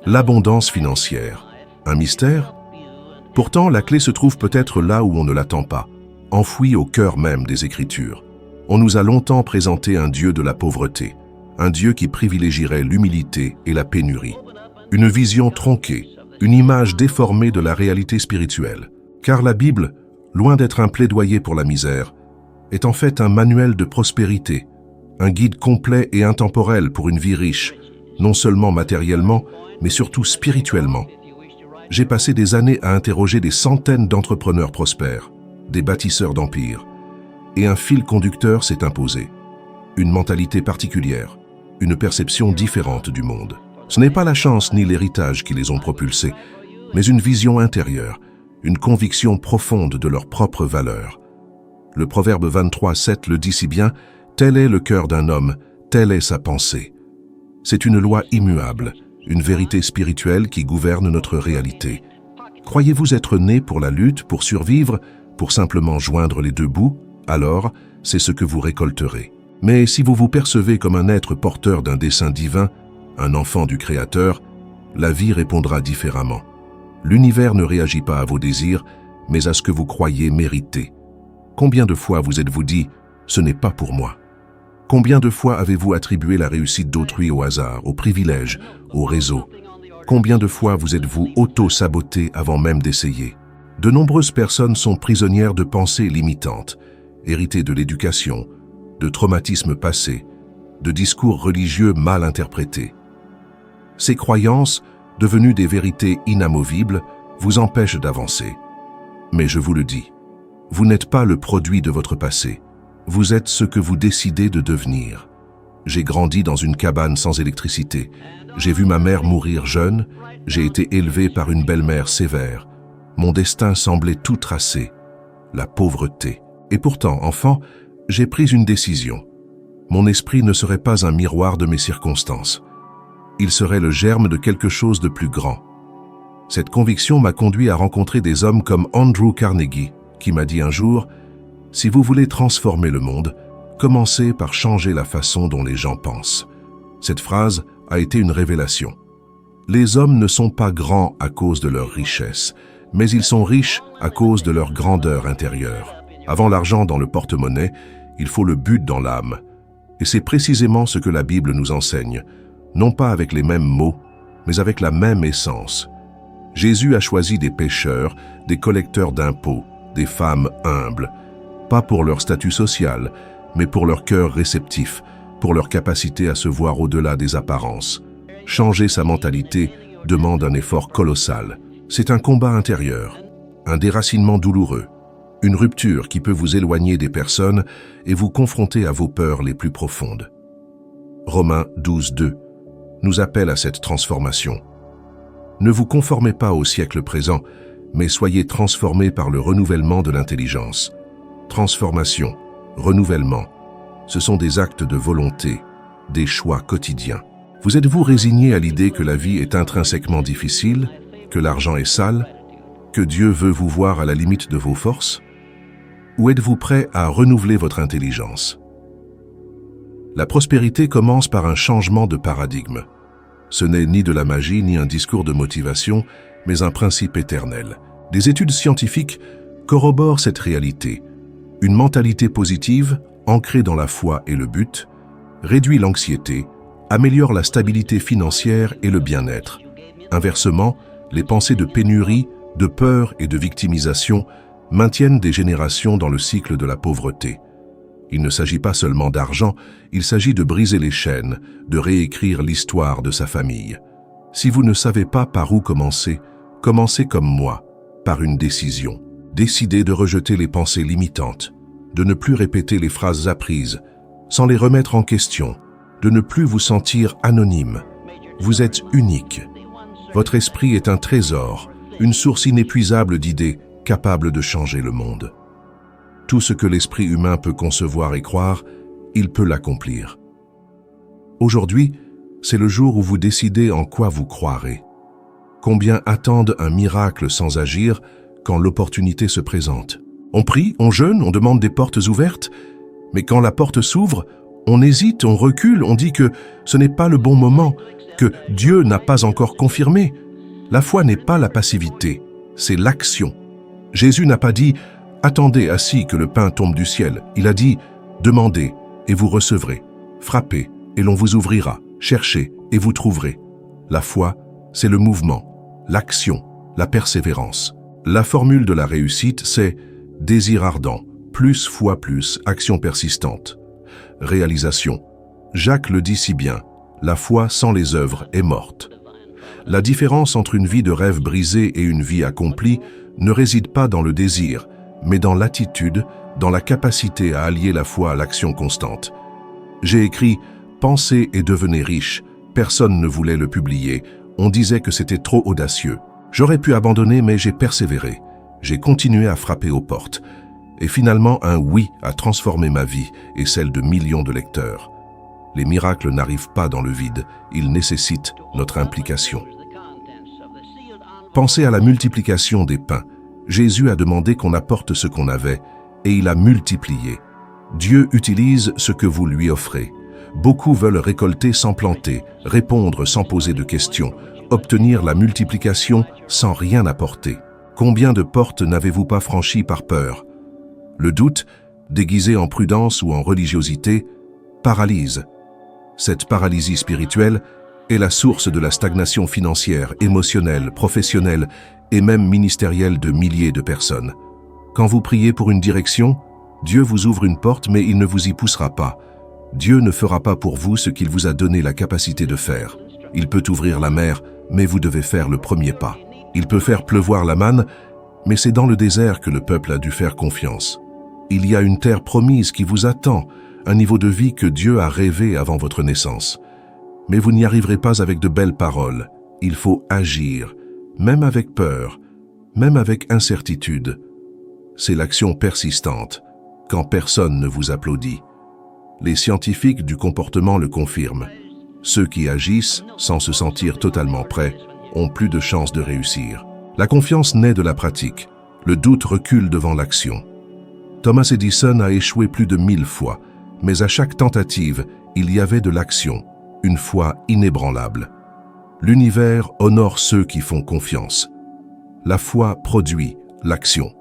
L'abondance financière. Un mystère? Pourtant, la clé se trouve peut-être là où on ne l'attend pas, enfouie au cœur même des Écritures. On nous a longtemps présenté un Dieu de la pauvreté, un Dieu qui privilégierait l'humilité et la pénurie. Une vision tronquée, une image déformée de la réalité spirituelle. Car la Bible, loin d'être un plaidoyer pour la misère, est en fait un manuel de prospérité, un guide complet et intemporel pour une vie riche, non seulement matériellement, mais surtout spirituellement. J'ai passé des années à interroger des centaines d'entrepreneurs prospères, des bâtisseurs d'empires, et un fil conducteur s'est imposé. Une mentalité particulière, une perception différente du monde. Ce n'est pas la chance ni l'héritage qui les ont propulsés, mais une vision intérieure, une conviction profonde de leur propre valeur. Le proverbe 23:7 le dit si bien, « Tel est le cœur d'un homme, telle est sa pensée ». C'est une loi immuable, une vérité spirituelle qui gouverne notre réalité. Croyez-vous être né pour la lutte, pour survivre, pour simplement joindre les deux bouts? Alors, c'est ce que vous récolterez. Mais si vous vous percevez comme un être porteur d'un dessein divin, un enfant du Créateur, la vie répondra différemment. L'univers ne réagit pas à vos désirs, mais à ce que vous croyez mériter. Combien de fois vous êtes-vous dit « ce n'est pas pour moi » ? Combien de fois avez-vous attribué la réussite d'autrui au hasard, au privilège, au réseau? Combien de fois vous êtes-vous auto-saboté avant même d'essayer? De nombreuses personnes sont prisonnières de pensées limitantes, héritées de l'éducation, de traumatismes passés, de discours religieux mal interprétés. Ces croyances, devenues des vérités inamovibles, vous empêchent d'avancer. Mais je vous le dis, vous n'êtes pas le produit de votre passé. Vous êtes ce que vous décidez de devenir. J'ai grandi dans une cabane sans électricité. J'ai vu ma mère mourir jeune. J'ai été élevé par une belle-mère sévère. Mon destin semblait tout tracé. La pauvreté. Et pourtant, enfant, j'ai pris une décision. Mon esprit ne serait pas un miroir de mes circonstances. Il serait le germe de quelque chose de plus grand. Cette conviction m'a conduit à rencontrer des hommes comme Andrew Carnegie, qui m'a dit un jour « Si vous voulez transformer le monde, commencez par changer la façon dont les gens pensent. » Cette phrase a été une révélation. Les hommes ne sont pas grands à cause de leur richesse, mais ils sont riches à cause de leur grandeur intérieure. Avant l'argent dans le porte-monnaie, il faut le but dans l'âme. Et c'est précisément ce que la Bible nous enseigne, non pas avec les mêmes mots, mais avec la même essence. Jésus a choisi des pécheurs, des collecteurs d'impôts, des femmes humbles, pas pour leur statut social, mais pour leur cœur réceptif, pour leur capacité à se voir au-delà des apparences. Changer sa mentalité demande un effort colossal. C'est un combat intérieur, un déracinement douloureux, une rupture qui peut vous éloigner des personnes et vous confronter à vos peurs les plus profondes. Romains 12:2 nous appelle à cette transformation. Ne vous conformez pas au siècle présent, mais soyez transformés par le renouvellement de l'intelligence. Transformation, renouvellement, ce sont des actes de volonté, des choix quotidiens. Vous êtes-vous résigné à l'idée que la vie est intrinsèquement difficile, que l'argent est sale, que Dieu veut vous voir à la limite de vos forces? Ou êtes-vous prêt à renouveler votre intelligence? La prospérité commence par un changement de paradigme. Ce n'est ni de la magie ni un discours de motivation, mais un principe éternel. Des études scientifiques corroborent cette réalité. Une mentalité positive, ancrée dans la foi et le but, réduit l'anxiété, améliore la stabilité financière et le bien-être. Inversement, les pensées de pénurie, de peur et de victimisation maintiennent des générations dans le cycle de la pauvreté. Il ne s'agit pas seulement d'argent, il s'agit de briser les chaînes, de réécrire l'histoire de sa famille. Si vous ne savez pas par où commencer, commencez comme moi, par une décision. Décidez de rejeter les pensées limitantes, de ne plus répéter les phrases apprises, sans les remettre en question, de ne plus vous sentir anonyme. Vous êtes unique. Votre esprit est un trésor, une source inépuisable d'idées capables de changer le monde. Tout ce que l'esprit humain peut concevoir et croire, il peut l'accomplir. Aujourd'hui, c'est le jour où vous décidez en quoi vous croirez. Combien attendent un miracle sans agir quand l'opportunité se présente? On prie, on jeûne, on demande des portes ouvertes, mais quand la porte s'ouvre, On hésite, on recule, on dit que ce n'est pas le bon moment, que Dieu n'a pas encore confirmé. La foi n'est pas la passivité, c'est l'action. Jésus n'a pas dit « Attendez assis que le pain tombe du ciel ». Il a dit « Demandez et vous recevrez, frappez et l'on vous ouvrira, cherchez et vous trouverez ». La foi, c'est le mouvement, l'action, la persévérance. La formule de la réussite, c'est « désir ardent, plus foi plus, action persistante ». Réalisation. Jacques le dit si bien, la foi sans les œuvres est morte. La différence entre une vie de rêve brisé et une vie accomplie ne réside pas dans le désir, mais dans l'attitude, dans la capacité à allier la foi à l'action constante. J'ai écrit « Pensez et devenez riche ». Personne ne voulait le publier. On disait que c'était trop audacieux. J'aurais pu abandonner, mais j'ai persévéré. J'ai continué à frapper aux portes. Et finalement, un oui a transformé ma vie et celle de millions de lecteurs. Les miracles n'arrivent pas dans le vide, ils nécessitent notre implication. Pensez à la multiplication des pains. Jésus a demandé qu'on apporte ce qu'on avait, et il a multiplié. Dieu utilise ce que vous lui offrez. Beaucoup veulent récolter sans planter, répondre sans poser de questions, obtenir la multiplication sans rien apporter. Combien de portes n'avez-vous pas franchies par peur? Le doute, déguisé en prudence ou en religiosité, paralyse. Cette paralysie spirituelle est la source de la stagnation financière, émotionnelle, professionnelle et même ministérielle de milliers de personnes. Quand vous priez pour une direction, Dieu vous ouvre une porte mais il ne vous y poussera pas. Dieu ne fera pas pour vous ce qu'il vous a donné la capacité de faire. Il peut ouvrir la mer, mais vous devez faire le premier pas. Il peut faire pleuvoir la manne, mais c'est dans le désert que le peuple a dû faire confiance. Il y a une terre promise qui vous attend, un niveau de vie que Dieu a rêvé avant votre naissance. Mais vous n'y arriverez pas avec de belles paroles. Il faut agir, même avec peur, même avec incertitude. C'est l'action persistante, quand personne ne vous applaudit. Les scientifiques du comportement le confirment. Ceux qui agissent, sans se sentir totalement prêts, ont plus de chances de réussir. La confiance naît de la pratique. Le doute recule devant l'action. Thomas Edison a échoué plus de 1000 fois, mais à chaque tentative, il y avait de l'action, une foi inébranlable. L'univers honore ceux qui font confiance. La foi produit l'action.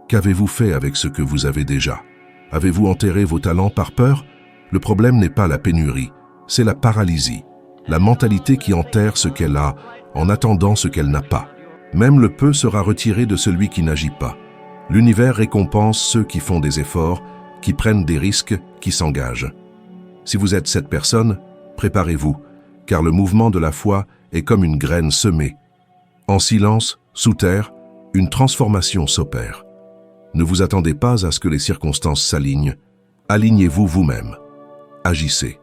Qu'avez-vous fait avec ce que vous avez déjà? Avez-vous enterré vos talents par peur? Le problème n'est pas la pénurie, c'est la paralysie, la mentalité qui enterre ce qu'elle a en attendant ce qu'elle n'a pas. Même le peu sera retiré de celui qui n'agit pas. L'univers récompense ceux qui font des efforts, qui prennent des risques, qui s'engagent. Si vous êtes cette personne, préparez-vous, car le mouvement de la foi est comme une graine semée. En silence, sous terre, une transformation s'opère. Ne vous attendez pas à ce que les circonstances s'alignent. Alignez-vous vous-même. Agissez.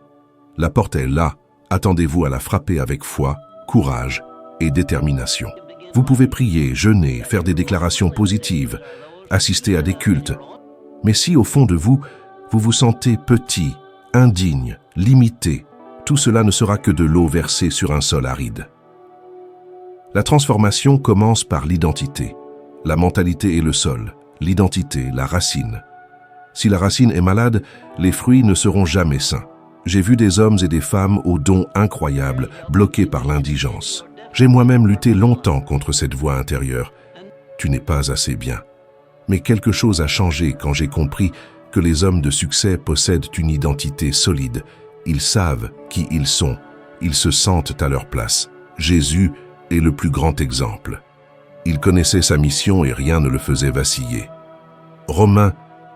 La porte est là. Attendez-vous à la frapper avec foi, courage et détermination. Vous pouvez prier, jeûner, faire des déclarations positives, assister à des cultes. Mais si au fond de vous, vous vous sentez petit, indigne, limité, tout cela ne sera que de l'eau versée sur un sol aride. La transformation commence par l'identité. La mentalité est le sol, l'identité, la racine. Si la racine est malade, les fruits ne seront jamais sains. J'ai vu des hommes et des femmes aux dons incroyables, bloqués par l'indigence. J'ai moi-même lutté longtemps contre cette voix intérieure. Tu n'es pas assez bien. Mais quelque chose a changé quand j'ai compris que les hommes de succès possèdent une identité solide. Ils savent qui ils sont. Ils se sentent à leur place. Jésus est le plus grand exemple. Il connaissait sa mission et rien ne le faisait vaciller. Romains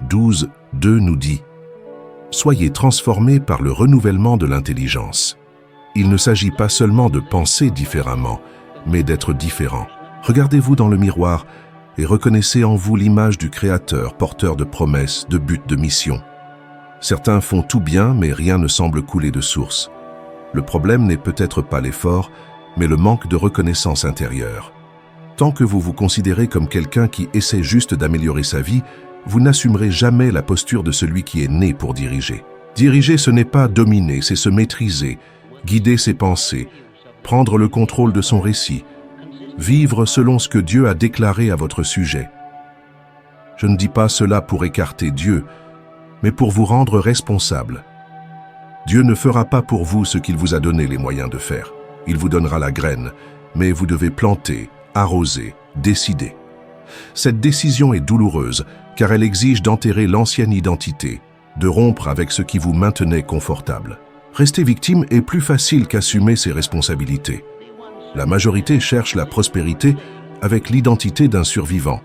12, 2 nous dit « Soyez transformés par le renouvellement de l'intelligence. » Il ne s'agit pas seulement de penser différemment, mais d'être différent. Regardez-vous dans le miroir et reconnaissez en vous l'image du Créateur, porteur de promesses, de buts, de missions. Certains font tout bien, mais rien ne semble couler de source. Le problème n'est peut-être pas l'effort, mais le manque de reconnaissance intérieure. Tant que vous vous considérez comme quelqu'un qui essaie juste d'améliorer sa vie, vous n'assumerez jamais la posture de celui qui est né pour diriger. Diriger, ce n'est pas dominer, c'est se maîtriser, guider ses pensées, prendre le contrôle de son récit, vivre selon ce que Dieu a déclaré à votre sujet. Je ne dis pas cela pour écarter Dieu, mais pour vous rendre responsable. Dieu ne fera pas pour vous ce qu'il vous a donné les moyens de faire. Il vous donnera la graine, mais vous devez planter, arroser, décider. Cette décision est douloureuse, car elle exige d'enterrer l'ancienne identité, de rompre avec ce qui vous maintenait confortable. Rester victime est plus facile qu'assumer ses responsabilités. La majorité cherche la prospérité avec l'identité d'un survivant.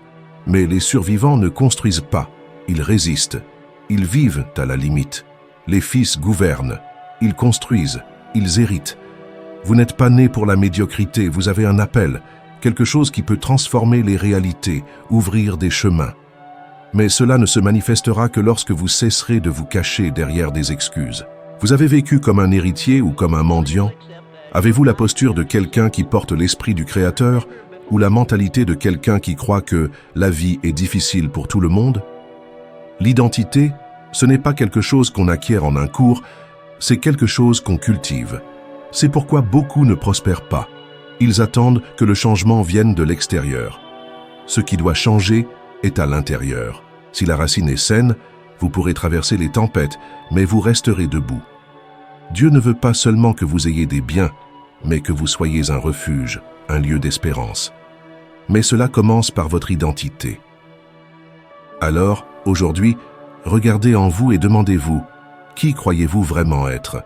Mais les survivants ne construisent pas, ils résistent. Ils vivent à la limite. Les fils gouvernent, ils construisent, ils héritent. Vous n'êtes pas né pour la médiocrité, vous avez un appel, quelque chose qui peut transformer les réalités, ouvrir des chemins. Mais cela ne se manifestera que lorsque vous cesserez de vous cacher derrière des excuses. Vous avez vécu comme un héritier ou comme un mendiant? Avez-vous la posture de quelqu'un qui porte l'esprit du Créateur ou la mentalité de quelqu'un qui croit que la vie est difficile pour tout le monde? L'identité, ce n'est pas quelque chose qu'on acquiert en un cours, c'est quelque chose qu'on cultive. C'est pourquoi beaucoup ne prospèrent pas. Ils attendent que le changement vienne de l'extérieur. Ce qui doit changer est à l'intérieur. Si la racine est saine, vous pourrez traverser les tempêtes, mais vous resterez debout. Dieu ne veut pas seulement que vous ayez des biens, mais que vous soyez un refuge, un lieu d'espérance. Mais cela commence par votre identité. Alors, aujourd'hui, regardez en vous et demandez-vous, qui croyez-vous vraiment être?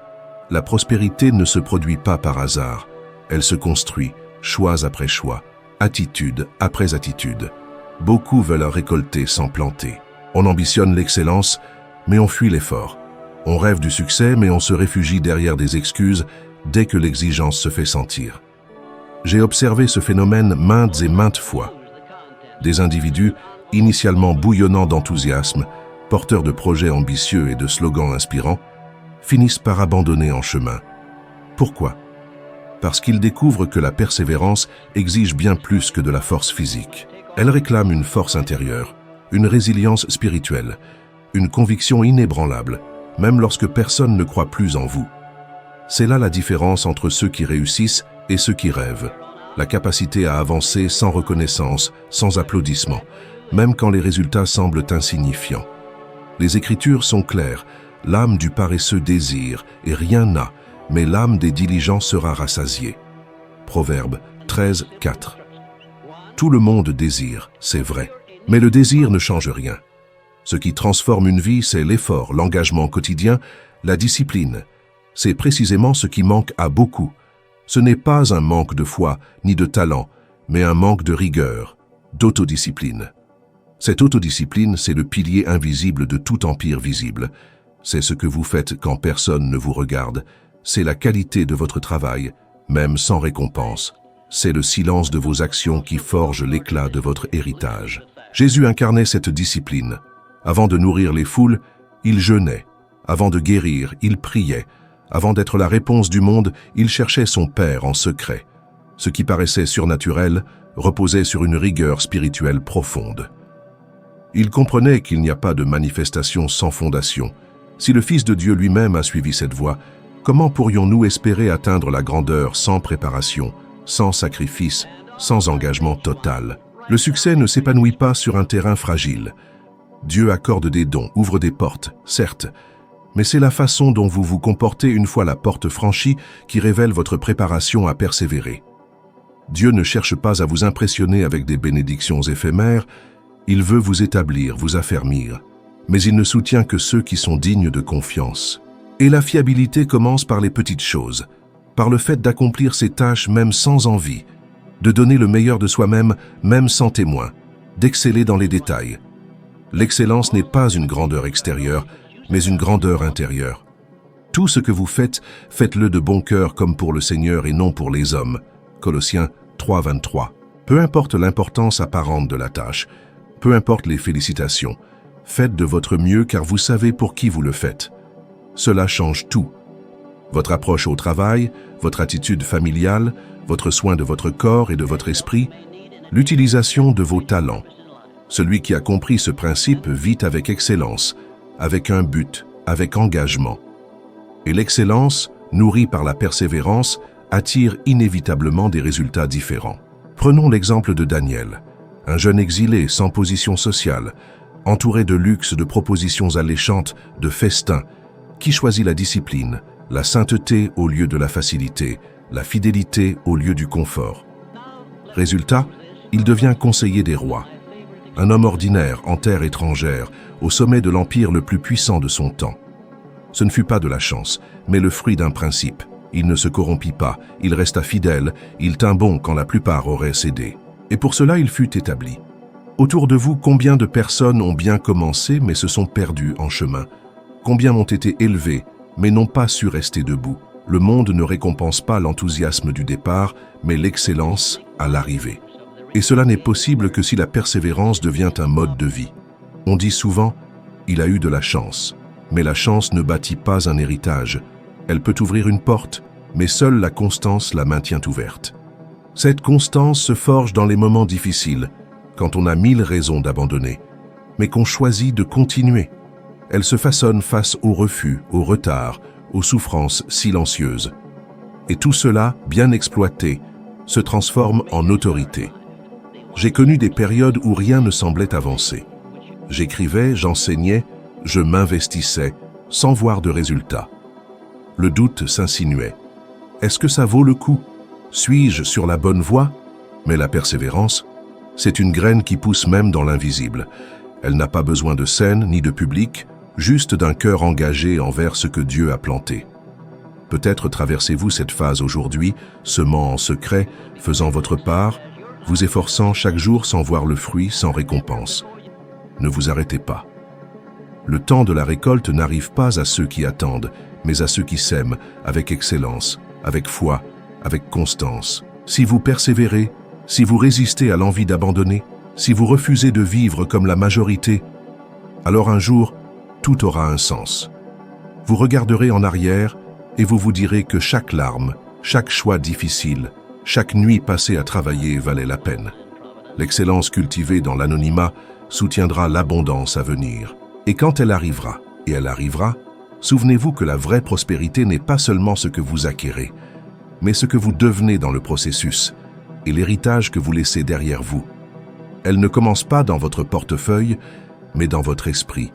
La prospérité ne se produit pas par hasard. Elle se construit, choix après choix, attitude après attitude. Beaucoup veulent en récolter sans planter. On ambitionne l'excellence, mais on fuit l'effort. On rêve du succès, mais on se réfugie derrière des excuses dès que l'exigence se fait sentir. J'ai observé ce phénomène maintes et maintes fois. Des individus, initialement bouillonnants d'enthousiasme, porteurs de projets ambitieux et de slogans inspirants, finissent par abandonner en chemin. Pourquoi? Parce qu'ils découvrent que la persévérance exige bien plus que de la force physique. Elle réclame une force intérieure, une résilience spirituelle, une conviction inébranlable, même lorsque personne ne croit plus en vous. C'est là la différence entre ceux qui réussissent et ceux qui rêvent. La capacité à avancer sans reconnaissance, sans applaudissements, même quand les résultats semblent insignifiants. Les Écritures sont claires. L'âme du paresseux désire, et rien n'a, mais l'âme des diligents sera rassasiée. Proverbe 13, 4. Tout le monde désire, c'est vrai, mais le désir ne change rien. Ce qui transforme une vie, c'est l'effort, l'engagement quotidien, la discipline. C'est précisément ce qui manque à beaucoup. Ce n'est pas un manque de foi ni de talent, mais un manque de rigueur, d'autodiscipline. Cette autodiscipline, c'est le pilier invisible de tout empire visible. C'est ce que vous faites quand personne ne vous regarde. C'est la qualité de votre travail, même sans récompense. C'est le silence de vos actions qui forge l'éclat de votre héritage. Jésus incarnait cette discipline. Avant de nourrir les foules, il jeûnait. Avant de guérir, il priait. Avant d'être la réponse du monde, il cherchait son Père en secret. Ce qui paraissait surnaturel reposait sur une rigueur spirituelle profonde. Il comprenait qu'il n'y a pas de manifestation sans fondation. Si le Fils de Dieu lui-même a suivi cette voie, comment pourrions-nous espérer atteindre la grandeur sans préparation, sans sacrifice, sans engagement total? Le succès ne s'épanouit pas sur un terrain fragile. Dieu accorde des dons, ouvre des portes, certes, mais c'est la façon dont vous vous comportez une fois la porte franchie qui révèle votre préparation à persévérer. Dieu ne cherche pas à vous impressionner avec des bénédictions éphémères, il veut vous établir, vous affermir. Mais il ne soutient que ceux qui sont dignes de confiance. Et la fiabilité commence par les petites choses, par le fait d'accomplir ses tâches même sans envie, de donner le meilleur de soi-même même sans témoin, d'exceller dans les détails. L'excellence n'est pas une grandeur extérieure, mais une grandeur intérieure. Tout ce que vous faites, faites-le de bon cœur comme pour le Seigneur et non pour les hommes. Colossiens 3, 23. Peu importe l'importance apparente de la tâche, peu importe les félicitations, faites de votre mieux car vous savez pour qui vous le faites. Cela change tout. Votre approche au travail, votre attitude familiale, votre soin de votre corps et de votre esprit, l'utilisation de vos talents. Celui qui a compris ce principe vit avec excellence, avec un but, avec engagement. Et l'excellence, nourrie par la persévérance, attire inévitablement des résultats différents. Prenons l'exemple de Daniel, un jeune exilé sans position sociale, entouré de luxe, de propositions alléchantes, de festins. Qui choisit la discipline, la sainteté au lieu de la facilité, la fidélité au lieu du confort? Résultat, il devient conseiller des rois. Un homme ordinaire en terre étrangère, au sommet de l'empire le plus puissant de son temps. Ce ne fut pas de la chance, mais le fruit d'un principe. Il ne se corrompit pas, il resta fidèle, il tint bon quand la plupart auraient cédé. Et pour cela, il fut établi. Autour de vous, combien de personnes ont bien commencé mais se sont perdues en chemin? Combien ont été élevées mais n'ont pas su rester debout? Le monde ne récompense pas l'enthousiasme du départ, mais l'excellence à l'arrivée. Et cela n'est possible que si la persévérance devient un mode de vie. On dit souvent « il a eu de la chance », mais la chance ne bâtit pas un héritage. Elle peut ouvrir une porte, mais seule la constance la maintient ouverte. Cette constance se forge dans les moments difficiles, quand on a 1000 raisons d'abandonner, mais qu'on choisit de continuer. Elle se façonne face aux refus, aux retards, aux souffrances silencieuses. Et tout cela, bien exploité, se transforme en autorité. J'ai connu des périodes où rien ne semblait avancer. J'écrivais, j'enseignais, je m'investissais, sans voir de résultats. Le doute s'insinuait. Est-ce que ça vaut le coup? Suis-je sur la bonne voie? Mais la persévérance, c'est une graine qui pousse même dans l'invisible. Elle n'a pas besoin de scène ni de public, juste d'un cœur engagé envers ce que Dieu a planté. Peut-être traversez-vous cette phase aujourd'hui, semant en secret, faisant votre part, vous efforçant chaque jour sans voir le fruit, sans récompense. Ne vous arrêtez pas. Le temps de la récolte n'arrive pas à ceux qui attendent, mais à ceux qui sèment avec excellence, avec foi, avec constance. Si vous persévérez, si vous résistez à l'envie d'abandonner, si vous refusez de vivre comme la majorité, alors un jour, tout aura un sens. Vous regarderez en arrière et vous vous direz que chaque larme, chaque choix difficile, chaque nuit passée à travailler valait la peine. L'excellence cultivée dans l'anonymat soutiendra l'abondance à venir. Et quand elle arrivera, et elle arrivera, souvenez-vous que la vraie prospérité n'est pas seulement ce que vous acquérez, mais ce que vous devenez dans le processus et l'héritage que vous laissez derrière vous. Elle ne commence pas dans votre portefeuille, mais dans votre esprit,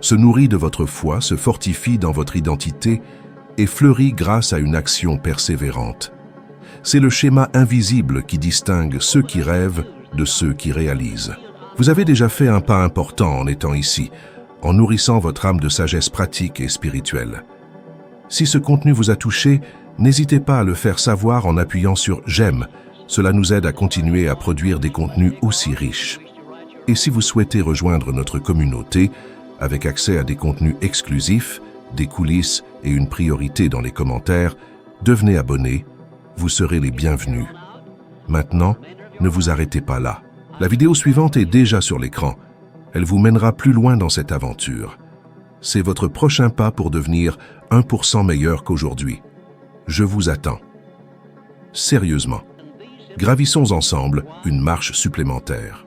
se nourrit de votre foi, se fortifie dans votre identité et fleurit grâce à une action persévérante. C'est le schéma invisible qui distingue ceux qui rêvent de ceux qui réalisent. Vous avez déjà fait un pas important en étant ici, en nourrissant votre âme de sagesse pratique et spirituelle. Si ce contenu vous a touché, n'hésitez pas à le faire savoir en appuyant sur « J'aime ». Cela nous aide à continuer à produire des contenus aussi riches. Et si vous souhaitez rejoindre notre communauté, avec accès à des contenus exclusifs, des coulisses et une priorité dans les commentaires, devenez abonné, vous serez les bienvenus. Maintenant, ne vous arrêtez pas là. La vidéo suivante est déjà sur l'écran. Elle vous mènera plus loin dans cette aventure. C'est votre prochain pas pour devenir 1% meilleur qu'aujourd'hui. Je vous attends. Sérieusement. Gravissons ensemble une marche supplémentaire.